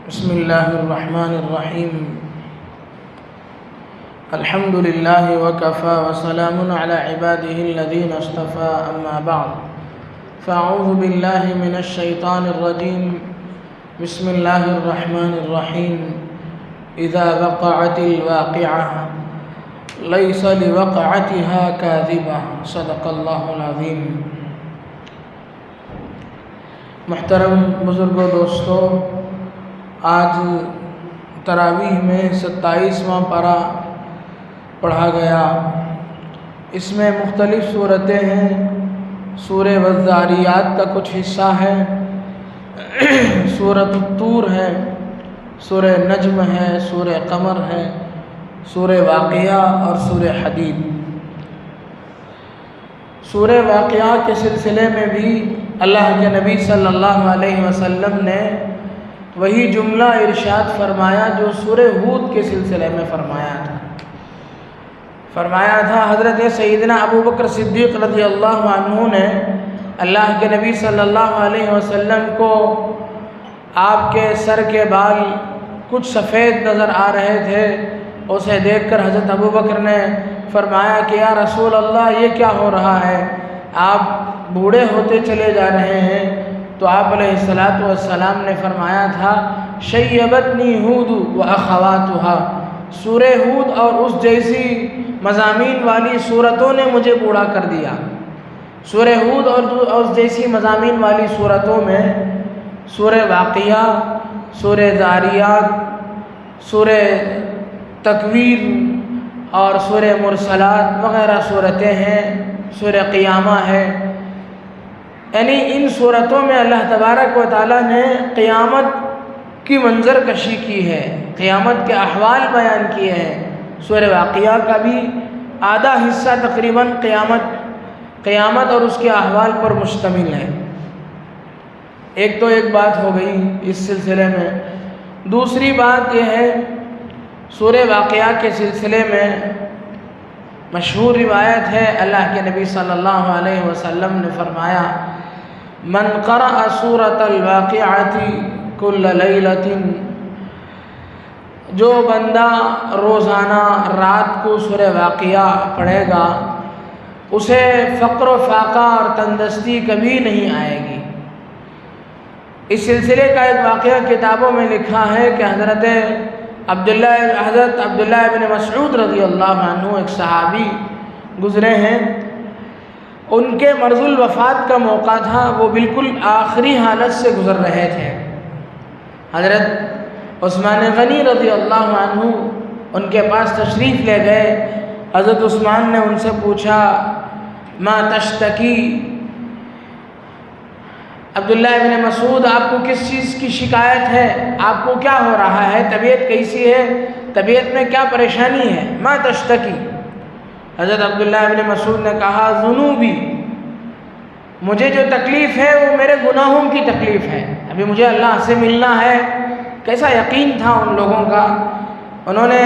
بسم الله الرحمن الرحيم. الحمد لله وكفى وسلام على عباده الذين اصطفى، أما بعد، فأعوذ بالله من الشيطان الرجيم. بسم الله الرحمن الرحيم. إذا وقعت الواقعة ليس لوقعتها كاذبة. صدق الله العظيم. محترم بزرگوں، دوستو، آج تراویح میں 27واں پارہ پڑھا گیا. اس میں مختلف صورتیں ہیں. سورہ والذاریات کا کچھ حصہ ہے، سورۃ الطور ہے، سورہ نجم ہے، سورہ قمر ہے، سورہ واقعہ اور سورہ حدید. سورہ واقعہ کے سلسلے میں بھی اللہ کے نبی صلی اللہ علیہ وسلم نے وہی جملہ ارشاد فرمایا جو سورہ ہود کے سلسلے میں فرمایا تھا. حضرت سیدنا ابو بکر صدیق رضی اللہ عنہ نے اللہ کے نبی صلی اللہ علیہ وسلم کو آپ کے سر کے بال کچھ سفید نظر آ رہے تھے. اسے دیکھ کر حضرت ابو بکر نے فرمایا کہ یا رسول اللہ، یہ کیا ہو رہا ہے؟ آپ بوڑھے ہوتے چلے جا رہے ہیں. تو آپ علیہ السلام نے فرمایا تھا، شیبتنی ہود و اخواتها، سورہ ہود اور اس جیسی مضامین والی صورتوں نے مجھے بوڑھا کر دیا. سورہ ہود اور اس جیسی مضامین والی صورتوں میں سورہ واقعہ، سورہ ذاریات، سورہ تکویر اور سورہ مرسلات وغیرہ صورتیں ہیں. سورہ قیامہ ہے. یعنی ان صورتوں میں اللہ تبارک و تعالیٰ نے قیامت کی منظر کشی کی ہے، قیامت کے احوال بیان کیے ہیں. سورہ واقعہ کا بھی آدھا حصہ تقریباً قیامت اور اس کے احوال پر مشتمل ہے. ایک بات ہو گئی اس سلسلے میں. دوسری بات یہ ہے، سورہ واقعہ کے سلسلے میں مشہور روایت ہے، اللہ کے نبی صلی اللہ علیہ وسلم نے فرمایا، من قرأ سورۃ الواقعۃ کل لیلۃ، جو بندہ روزانہ رات کو سورہ واقعہ پڑھے گا اسے فقر و فاقہ اور تندرستی کبھی نہیں آئے گی. اس سلسلے کا ایک واقعہ کتابوں میں لکھا ہے کہ حضرت عبداللہ ابن مسعود رضی اللہ عنہ ایک صحابی گزرے ہیں. ان کے مرض الوفات کا موقع تھا، وہ بالکل آخری حالت سے گزر رہے تھے. حضرت عثمان غنی رضی اللہ عنہ ان کے پاس تشریف لے گئے. حضرت عثمان نے ان سے پوچھا، ما تشتکی؟ عبداللہ ابن مسعود، آپ کو کس چیز کی شکایت ہے؟ آپ کو کیا ہو رہا ہے؟ طبیعت کیسی ہے؟ طبیعت میں کیا پریشانی ہے؟ ما تشتکی؟ حضرت عبداللہ ابن مسعود نے کہا، ذنوبی، مجھے جو تکلیف ہے وہ میرے گناہوں کی تکلیف ہے. ابھی مجھے اللہ سے ملنا ہے. کیسا یقین تھا ان لوگوں کا. انہوں نے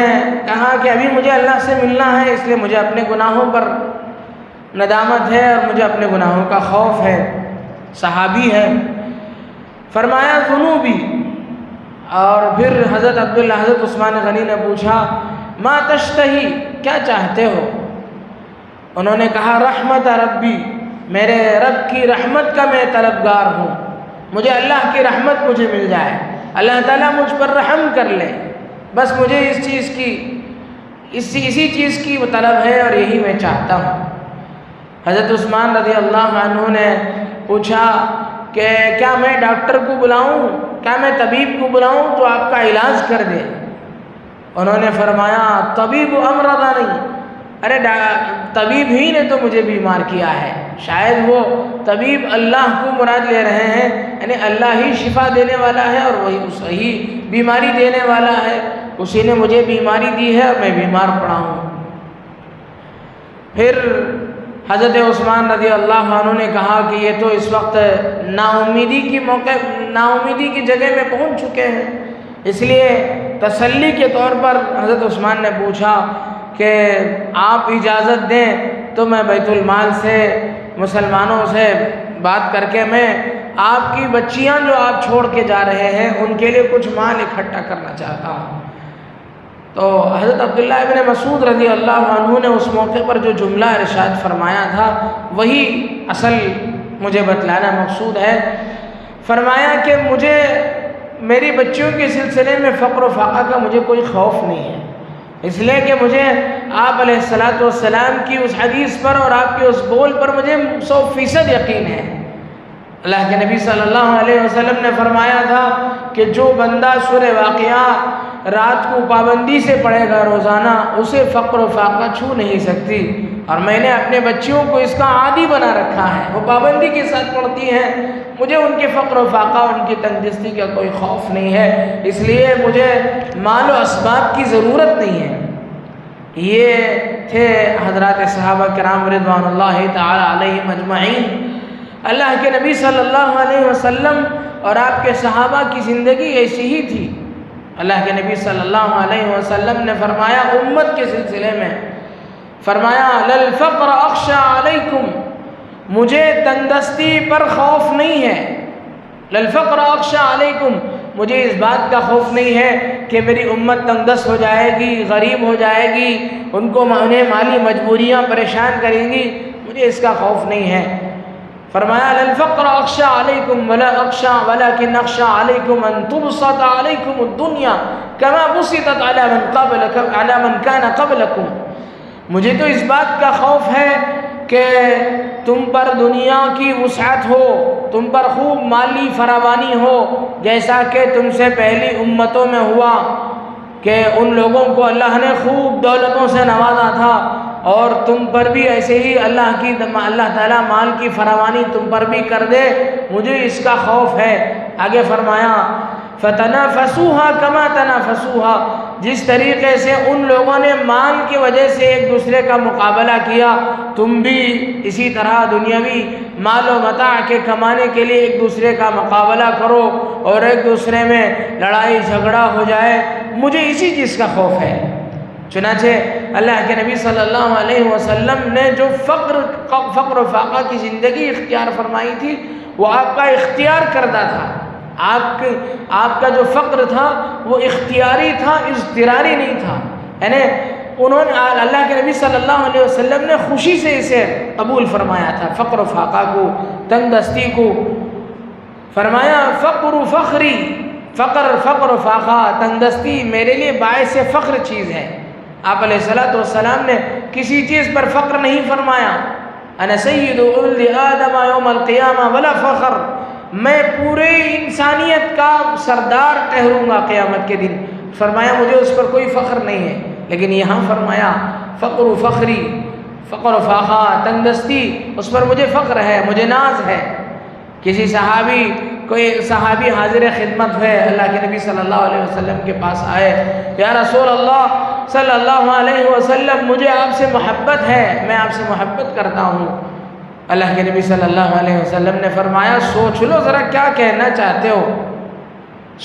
کہا کہ ابھی مجھے اللہ سے ملنا ہے، اس لیے مجھے اپنے گناہوں پر ندامت ہے اور مجھے اپنے گناہوں کا خوف ہے. صحابی ہے. فرمایا ذنوبی. اور پھر حضرت عثمان غنی نے پوچھا، ما تشتہی، کیا چاہتے ہو؟ انہوں نے کہا، رحمت ربی، میرے رب کی رحمت کا میں طلبگار ہوں. مجھے اللہ کی رحمت مجھے مل جائے، اللہ تعالیٰ مجھ پر رحم کر لے. بس مجھے اسی چیز کی وہ طلب ہے اور یہی میں چاہتا ہوں. حضرت عثمان رضی اللہ عنہ نے پوچھا کہ کیا میں ڈاکٹر کو بلاؤں، کیا میں طبیب کو بلاؤں تو آپ کا علاج کر دے؟ انہوں نے فرمایا، طبیب امرضنی، ارے طبیب ہی نے تو مجھے بیمار کیا ہے. شاید وہ طبیب اللہ کو مراد لے رہے ہیں، یعنی اللہ ہی شفا دینے والا ہے اور وہی صحیح بیماری دینے والا ہے. اسی نے مجھے بیماری دی ہے اور میں بیمار پڑا ہوں. پھر حضرت عثمان رضی اللہ عنہ نے کہا کہ یہ تو اس وقت ناامیدی کی جگہ میں پہنچ چکے ہیں. اس لیے تسلی کے طور پر حضرت عثمان نے پوچھا کہ آپ اجازت دیں تو میں بیت المال سے مسلمانوں سے بات کر کے میں آپ کی بچیاں جو آپ چھوڑ کے جا رہے ہیں ان کے لیے کچھ مال اکٹھا کرنا چاہتا ہوں۔ تو حضرت عبداللہ ابن مسعود رضی اللہ عنہ نے اس موقع پر جو جملہ ارشاد فرمایا تھا وہی اصل مجھے بتلانا مقصود ہے۔ فرمایا کہ مجھے میری بچیوں کے سلسلے میں فقر و فاقہ کا مجھے کوئی خوف نہیں ہے، اس لیے کہ مجھے آپ علیہ السلام کی اس حدیث پر اور آپ کے اس بول پر مجھے 100% یقین ہے۔ اللہ کے نبی صلی اللہ علیہ وسلم نے فرمایا تھا کہ جو بندہ سورہ واقعہ رات کو پابندی سے پڑھے گا روزانہ اسے فقر و فاقہ چھو نہیں سکتی، اور میں نے اپنے بچیوں کو اس کا عادی بنا رکھا ہے، وہ پابندی کے ساتھ پڑھتی ہیں، مجھے ان کے فقر و فاقہ ان کی تنگدستی کا کوئی خوف نہیں ہے، اس لیے مجھے مال و اسباب کی ضرورت نہیں ہے۔ یہ تھے حضرات صحابہ کرام رضوان اللہ تعالی علیہم اجمعین۔ اللہ کے نبی صلی اللہ علیہ وسلم اور آپ کے صحابہ کی زندگی ایسی ہی تھی۔ اللہ کے نبی صلی اللہ علیہ وسلم نے فرمایا امت کے سلسلے میں، فرمایا للفقر اخشى علیکم، مجھے تنگدستی پر خوف نہیں ہے، للفقر اخشى علیکم، مجھے اس بات کا خوف نہیں ہے کہ میری امت تنگدست ہو جائے گی، غریب ہو جائے گی، انہیں مالی مجبوریاں پریشان کریں گی، مجھے اس کا خوف نہیں ہے۔ فرمایا للفقر اخشى علیکم ولا اخشى ولكن اخشى علیکم ان تبسط علیکم الدنیا كما بسطت على من كان قبلكم، مجھے تو اس بات کا خوف ہے کہ تم پر دنیا کی وسعت ہو، تم پر خوب مالی فراوانی ہو، جیسا کہ تم سے پہلی امتوں میں ہوا کہ ان لوگوں کو اللہ نے خوب دولتوں سے نوازا تھا، اور تم پر بھی ایسے ہی اللہ تعالیٰ مال کی فراوانی تم پر بھی کر دے، مجھے اس کا خوف ہے۔ آگے فرمایا فَتَنَافَسُوهَا كَمَا تَنَافَسُوهَا، جس طریقے سے ان لوگوں نے مال کی وجہ سے ایک دوسرے کا مقابلہ کیا، تم بھی اسی طرح دنیاوی مال و متاع کے کمانے کے لیے ایک دوسرے کا مقابلہ کرو اور ایک دوسرے میں لڑائی جھگڑا ہو جائے، مجھے اسی چیز کا خوف ہے۔ چنانچہ اللہ کے نبی صلی اللہ علیہ وسلم نے جو فقر و فاقہ کی زندگی اختیار فرمائی تھی وہ آپ کا اختیار کردہ تھا، آپ کا جو فقر تھا وہ اختیاری تھا، اضطراری نہیں تھا، یعنی انہوں نے اللہ کے نبی صلی اللہ علیہ وسلم نے خوشی سے اسے قبول فرمایا تھا، فقر و فاقہ کو، تنگدستی کو۔ فرمایا فقر فخری، فقر و فاقہ، تنگدستی میرے لیے باعث فخر چیز ہے۔ آپ علیہ السلام نے کسی چیز پر فخر نہیں فرمایا، انا سید ولد آدم یوم القیامہ ولا فخر، میں پورے انسانیت کا سردار ٹھہروں گا قیامت کے دن۔ فرمایا مجھے اس پر کوئی فخر نہیں ہے، لیکن یہاں فرمایا فقر و فخری، فقر و فاقہ، تنگدستی، اس پر مجھے فخر ہے، مجھے ناز ہے۔ کسی کوئی صحابی حاضر خدمت ہے، اللہ کے نبی صلی اللہ علیہ وسلم کے پاس آئے، یا رسول اللہ صلی اللہ علیہ وسلم مجھے آپ سے محبت ہے، میں آپ سے محبت کرتا ہوں۔ اللہ کے نبی صلی اللہ علیہ وسلم نے فرمایا سوچ لو ذرا کیا کہنا چاہتے ہو،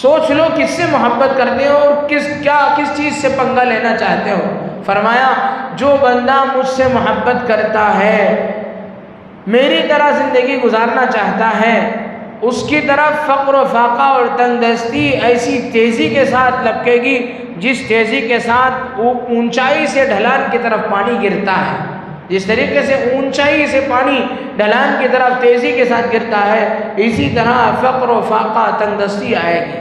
سوچ لو کس سے محبت کرتے ہو اور کس چیز سے پنگا لینا چاہتے ہو۔ فرمایا جو بندہ مجھ سے محبت کرتا ہے، میری طرح زندگی گزارنا چاہتا ہے، اس کی طرف فقر و فاقہ اور تنگدستی ایسی تیزی کے ساتھ لپکے گی جس تیزی کے ساتھ اونچائی سے ڈھلان کی طرف پانی گرتا ہے، جس طریقے سے اونچائی سے پانی ڈھلان کی طرف تیزی کے ساتھ گرتا ہے، اسی طرح فقر و فاقہ تنگدستی آئے گی۔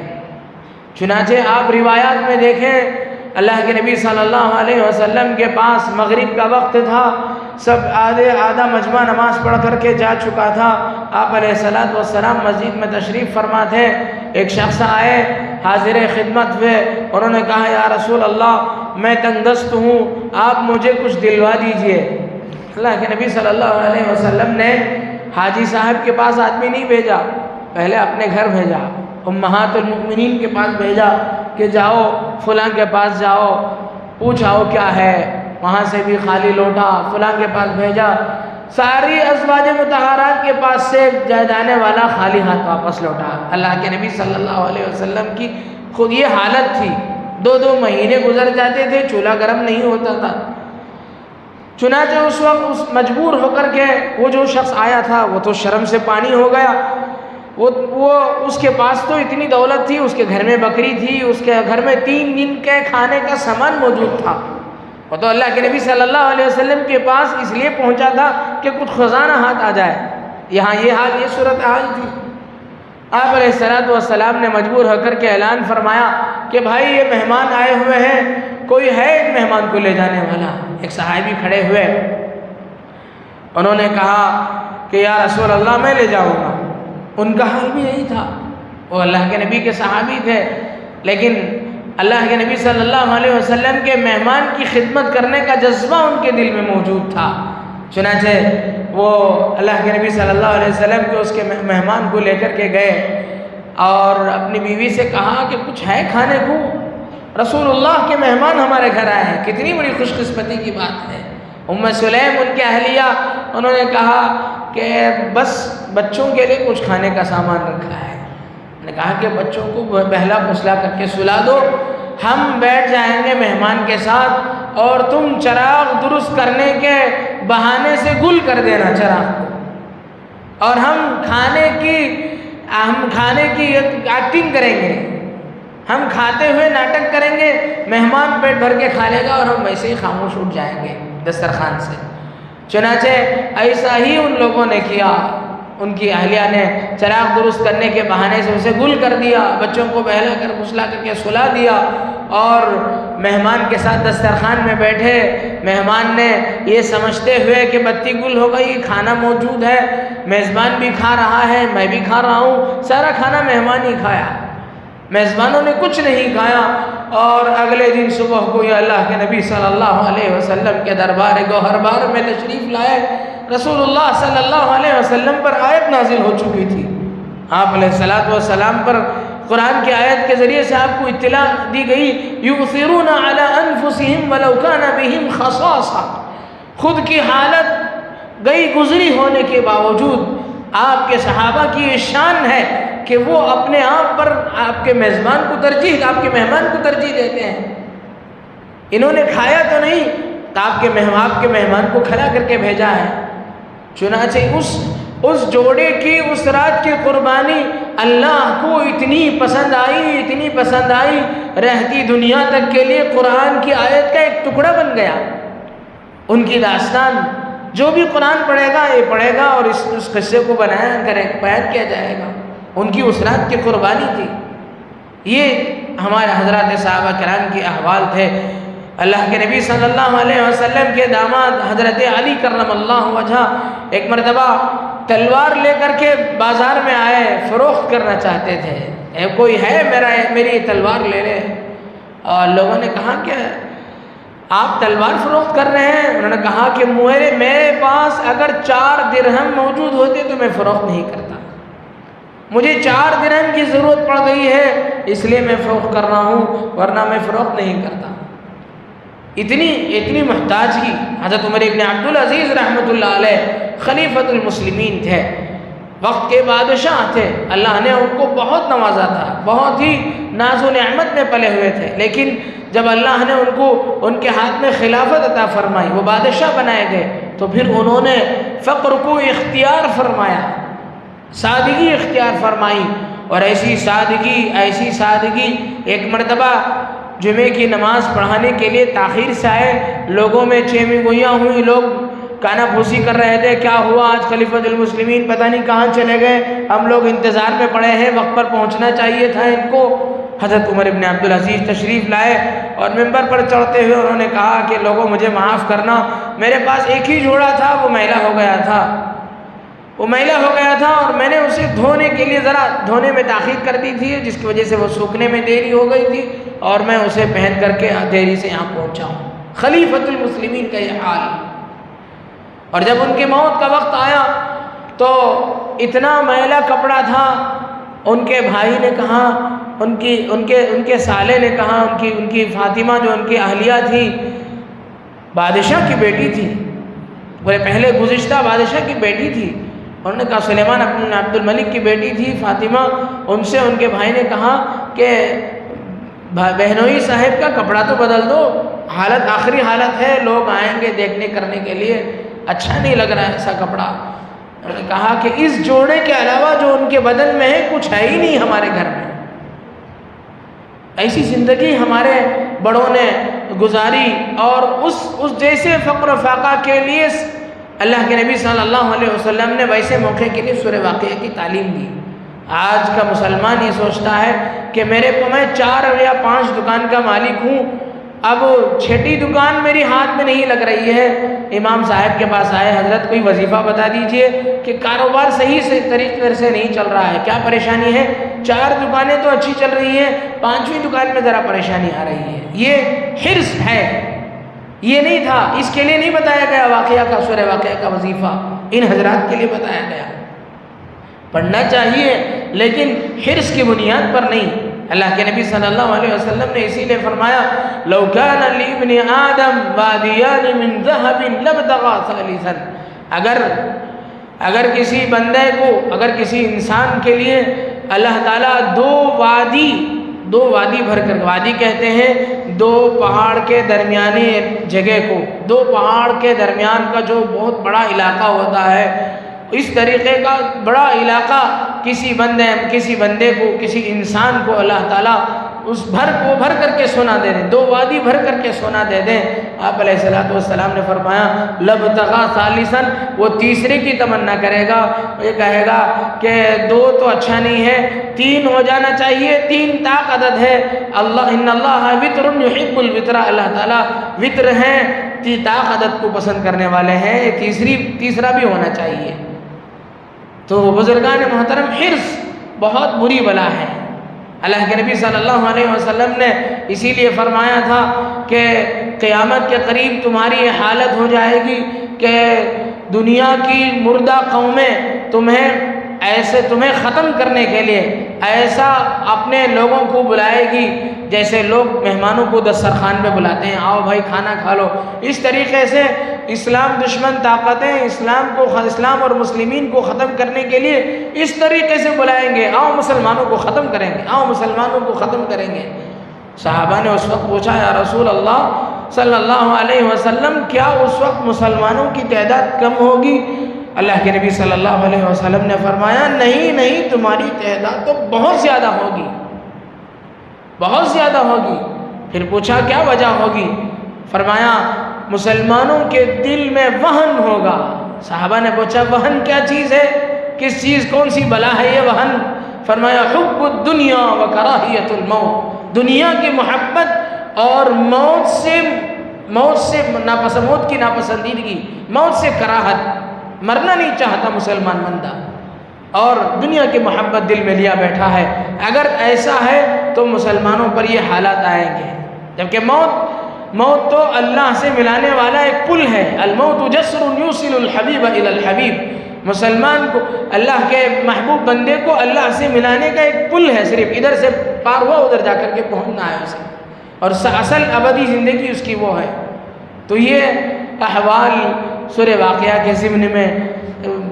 چنانچہ آپ روایات میں دیکھیں اللہ کے نبی صلی اللہ علیہ وسلم کے پاس مغرب کا وقت تھا، سب آدھا مجمع نماز پڑھ کر کے جا چکا تھا، آپ علیہ السلام مسجد میں تشریف فرما تھے، ایک شخص آئے حاضر خدمت ہوئے، انہوں نے کہا یا رسول اللہ میں تنگدست ہوں، آپ مجھے کچھ دلوا دیجئے۔ اللہ کے نبی صلی اللہ علیہ وسلم نے حاجی صاحب کے پاس آدمی نہیں بھیجا، پہلے اپنے گھر بھیجا، امہات المؤمنین کے پاس بھیجا کہ جاؤ فلاں کے پاس جاؤ پوچھاؤ کیا ہے، وہاں سے بھی خالی لوٹا، فلاں کے پاس بھیجا، ساری ازواج مطہرات کے پاس سے جانے والا خالی ہاتھ واپس لوٹا۔ اللہ کے نبی صلی اللہ علیہ وسلم کی خود یہ حالت تھی، 2 مہینے گزر جاتے تھے، چولہا گرم نہیں ہوتا تھا۔ چنانچہ اس وقت مجبور ہو کر کے وہ جو شخص آیا تھا وہ تو شرم سے پانی ہو گیا، وہ اس کے پاس تو اتنی دولت تھی، اس کے گھر میں بکری تھی، اس کے گھر میں 3 دن کے کھانے کا سامان موجود تھا. وہ تو اللہ کے نبی صلی اللہ علیہ وسلم کے پاس اس لیے پہنچا تھا کہ کچھ خزانہ ہاتھ آ جائے. یہاں یہ صورتحال تھی. آپ علیہ السلام نے مجبور ہو کر کے اعلان فرمایا کہ بھائی یہ مہمان آئے ہوئے ہیں، کوئی ہے ان مہمان کو لے جانے والا؟ ایک صحابی کھڑے ہوئے، انہوں نے کہا کہ یا رسول اللہ میں لے جاؤں گا. ان کا حال بھی یہی تھا، وہ اللہ کے نبی کے صحابی تھے، لیکن اللہ کے نبی صلی اللہ علیہ وسلم کے مہمان کی خدمت کرنے کا جذبہ ان کے دل میں موجود تھا. چنانچہ وہ اللہ کے نبی صلی اللہ علیہ وسلم کے اس کے مہمان کو لے کر کے گئے اور اپنی بیوی سے کہا کہ کچھ ہے کھانے کو؟ رسول اللہ کے مہمان ہمارے گھر آئے ہیں، کتنی بڑی خوش قسمتی کی بات ہے. سلیم ان کے اہلیہ، انہوں نے کہا کہ بس بچوں کے لیے کچھ کھانے کا سامان رکھا ہے. نے کہا کہ بچوں کو بہلا پھسلا کر کے سلا دو، ہم بیٹھ جائیں گے مہمان کے ساتھ اور تم چراغ درست کرنے کے بہانے سے گل کر دینا چراغ کو، اور ہم کھانے کی ایکٹنگ کریں گے، ہم کھاتے ہوئے ناٹک کریں گے، مہمان پیٹ بھر کے کھا لے گا اور ہم ویسے ہی خاموش اٹھ جائیں گے دسترخوان سے. چنانچہ ایسا ہی ان لوگوں نے کیا. ان کی اہلیہ نے چراغ درست کرنے کے بہانے سے اسے گل کر دیا، بچوں کو بہلا کر پھسلا کر کے سلا دیا اور مہمان کے ساتھ دسترخوان میں بیٹھے. مہمان نے یہ سمجھتے ہوئے کہ بتی گل ہو گئی، کھانا موجود ہے، میزبان بھی کھا رہا ہے، میں بھی کھا رہا ہوں، سارا کھانا مہمان ہی کھایا، میزبانوں نے کچھ نہیں کھایا. اور اگلے دن صبح کو یہ اللہ کے نبی صلی اللہ علیہ وسلم کے دربار گوہر بار میں تشریف لائے. رسول اللہ صلی اللہ علیہ وسلم پر آیت نازل ہو چکی تھی. آپ علیہ السلام پر قرآن کی آیت کے ذریعے سے آپ کو اطلاع دی گئی، یؤثرون علی انفسہم ولو کان بہم خصاصہ. خود کی حالت گئی گزری ہونے کے باوجود آپ کے صحابہ کی یہ شان ہے کہ وہ اپنے آپ پر آپ کے میزبان کو ترجیح، آپ کے مہمان کو ترجیح دیتے ہیں. انہوں نے کھایا تو نہیں، تو آپ کے مہمان کو کھلا کر کے بھیجا ہے. چنانچہ اس جوڑے کی اس رات کی قربانی اللہ کو اتنی پسند آئی، رہتی دنیا تک کے لیے قرآن کی آیت کا ایک ٹکڑا بن گیا. ان کی داستان جو بھی قرآن پڑھے گا یہ پڑھے گا اور اس قصے کو بیان کیا جائے گا. ان کی اس رات کی قربانی تھی. یہ ہمارے حضرات صحابہ کرام کے احوال تھے. اللہ کے نبی صلی اللہ علیہ وسلم کے داماد حضرت علی کرم اللہ وجہ ایک مرتبہ تلوار لے کر کے بازار میں آئے، فروخت کرنا چاہتے تھے. کوئی ہے میری تلوار لے لے. اور لوگوں نے کہا کہ آپ تلوار فروخت کر رہے ہیں؟ انہوں نے کہا کہ میرے پاس اگر 4 درہم موجود ہوتے تو میں فروخت نہیں کرتا، مجھے 4 درہم کی ضرورت پڑ گئی ہے اس لیے میں فروخت کر رہا ہوں، ورنہ میں فروخت نہیں کرتا. اتنی محتاجگی. حضرت عمر ابن عبدالعزیز رحمۃ اللہ علیہ خلیفۃ المسلمین تھے، وقت کے بادشاہ تھے. اللہ نے ان کو بہت نوازا تھا، بہت ہی ناز و نعمت میں پلے ہوئے تھے. لیکن جب اللہ نے ان کے ہاتھ میں خلافت عطا فرمائی، وہ بادشاہ بنائے گئے، تو پھر انہوں نے فقر کو اختیار فرمایا، سادگی اختیار فرمائی. اور ایسی سادگی ایک مرتبہ جمعے کی نماز پڑھانے کے لیے تاخیر سے آئے. لوگوں میں چیمی گوئیاں ہوئی، لوگ کانا پھوسی کر رہے تھے، کیا ہوا آج خلیفۃ المسلمین پتہ نہیں کہاں چلے گئے، ہم لوگ انتظار میں پڑے ہیں، وقت پر پہنچنا چاہیے تھا ان کو. حضرت عمر ابن عبدالعزیز تشریف لائے اور ممبر پر چڑھتے ہوئے انہوں نے کہا کہ لوگوں مجھے معاف کرنا، میرے پاس ایک ہی جوڑا تھا، وہ میلا ہو گیا تھا اور میں نے اسے دھونے کے لیے ذرا دھونے میں تاخیر کر دی تھی، جس کی وجہ سے وہ سوکھنے میں دیری ہو گئی تھی اور میں اسے پہن کر کے دیری سے یہاں پہنچا ہوں. خلیفۃ المسلمین کا یہ حال. اور جب ان کی موت کا وقت آیا تو اتنا میلا کپڑا تھا. ان کے بھائی نے کہا، ان کے سالے نے کہا، ان کی فاطمہ جو ان کی اہلیہ تھی، بادشاہ کی بیٹی تھی، وہ پہلے گزشتہ بادشاہ کی بیٹی تھی. انہوں نے کہا سلیمان بن عبد الملک کی بیٹی تھی فاطمہ. ان سے ان کے بھائی نے کہا کہ بہنوئی صاحب کا کپڑا تو بدل دو، حالت آخری حالت ہے، لوگ آئیں گے دیکھنے کرنے کے لیے، اچھا نہیں لگ رہا ایسا کپڑا. انہوں نے کہا کہ اس جوڑے کے علاوہ جو ان کے بدن میں ہے کچھ ہے ہی نہیں ہمارے گھر میں۔ ایسی زندگی ہمارے بڑوں نے گزاری، اور اس جیسے فقر و فاقہ کے لیے اللہ کے نبی صلی اللہ علیہ وسلم نے ویسے موقع کے لیے سورہ واقعہ کی تعلیم دی۔ آج کا مسلمان یہ سوچتا ہے کہ میں 4 یا 5 دکان کا مالک ہوں، اب 6ٹی دکان میری ہاتھ میں نہیں لگ رہی ہے۔ امام صاحب کے پاس آئے، حضرت کوئی وظیفہ بتا دیجئے کہ کاروبار صحیح سے طریقے سے نہیں چل رہا ہے، کیا پریشانی ہے؟ 4 دکانیں تو اچھی چل رہی ہیں، 5ویں دکان میں ذرا پریشانی آ رہی ہے۔ یہ حرص ہے، یہ نہیں تھا، اس کے لیے نہیں بتایا گیا واقعہ کا، سورہ واقعہ کا وظیفہ ان حضرات کے لیے بتایا گیا۔ پڑھنا چاہیے لیکن حرص کی بنیاد پر نہیں۔ اللہ کے نبی صلی اللہ علیہ وسلم نے اسی لیے فرمایا لو کان لابن آدم وادیان من ذهب لابتغى ثالثا، اگر کسی بندے کو، اگر کسی انسان کے لیے اللہ تعالیٰ دو وادی بھر کر، وادی کہتے ہیں 2 پہاڑ کے درمیانی جگہ کو، 2 پہاڑ کے درمیان کا جو بہت بڑا علاقہ ہوتا ہے، اس طریقے کا بڑا علاقہ کسی بندے کو، کسی انسان کو اللہ تعالیٰ اس بھر کر کے سونا دے دیں، 2 وادی بھر کر کے سونا دے دیں، آپ علیہ الصلوۃ والسلام نے فرمایا لبتغى ثالثا، وہ تیسرے کی تمنا کرے گا، یہ کہے گا کہ 2 تو اچھا نہیں ہے، 3 ہو جانا چاہیے، 3 طاق عدد ہے، ان اللہ وتر یحب الوتر، اللہ تعالیٰ وتر ہیں، طاق عدد کو پسند کرنے والے ہیں، تیسرا بھی ہونا چاہیے۔ تو بزرگان محترم، حرص بہت بری بلا ہے۔ اللہ کے نبی صلی اللہ علیہ وسلم نے اسی لیے فرمایا تھا کہ قیامت کے قریب تمہاری یہ حالت ہو جائے گی کہ دنیا کی مردہ قومیں تمہیں ختم کرنے کے لیے ایسا اپنے لوگوں کو بلائے گی جیسے لوگ مہمانوں کو دسترخوان پہ بلاتے ہیں، آؤ بھائی کھانا کھا لو۔ اس طریقے سے اسلام دشمن طاقتیں اسلام اور مسلمین کو ختم کرنے کے لیے اس طریقے سے بلائیں گے، آؤ مسلمانوں کو ختم کریں گے، آؤ مسلمانوں کو ختم کریں گے۔ صحابہ نے اس وقت پوچھا یا رسول اللہ صلی اللہ علیہ وسلم، کیا اس وقت مسلمانوں کی تعداد کم ہوگی؟ اللہ کے نبی صلی اللہ علیہ وسلم نے فرمایا نہیں، تمہاری تعداد تو بہت زیادہ ہوگی، بہت زیادہ ہوگی۔ پھر پوچھا کیا وجہ ہوگی؟ فرمایا مسلمانوں کے دل میں وہن ہوگا۔ صحابہ نے پوچھا وہن کیا چیز ہے؟ کون سی بلا ہے یہ وہن؟ فرمایا حب الدنیا و کراہیت الموت، دنیا کی محبت اور موت سے موت کی ناپسندیدگی، موت سے کراہت، مرنا نہیں چاہتا مسلمان بندہ، اور دنیا کی محبت دل میں لیا بیٹھا ہے۔ اگر ایسا ہے تو مسلمانوں پر یہ حالات آئیں گے، جبکہ موت تو اللہ سے ملانے والا ایک پل ہے۔ الموت جسر یوصل الحبیب الی الحبیب، مسلمان کو، اللہ کے محبوب بندے کو اللہ سے ملانے کا ایک پل ہے، صرف ادھر سے پار ہوا ادھر جا کر کے پہنچنا ہے اسے، اور اصل ابدی زندگی اس کی وہ ہے۔ تو یہ احوال سورہ واقعہ کے ضمن میں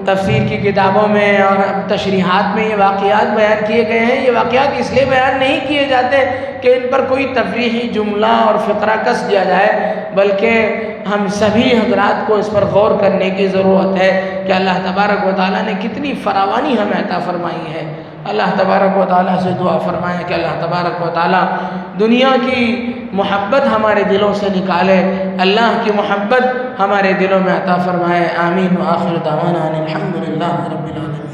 تفسیر کی کتابوں میں اور تشریحات میں یہ واقعات بیان کیے گئے ہیں۔ یہ واقعات اس لیے بیان نہیں کیے جاتے کہ ان پر کوئی تفریحی جملہ اور فقرہ کس دیا جائے، بلکہ ہم سبھی حضرات کو اس پر غور کرنے کی ضرورت ہے کہ اللہ تبارک و تعالیٰ نے کتنی فراوانی ہمیں عطا فرمائی ہے۔ اللہ تبارک و تعالیٰ سے دعا فرمائے کہ اللہ تبارک و تعالیٰ دنیا کی محبت ہمارے دلوں سے نکالے، اللہ کی محبت ہمارے دلوں میں عطا فرمائے۔ آمین۔ وآخر دعوانا الحمدللہ رب العالمین۔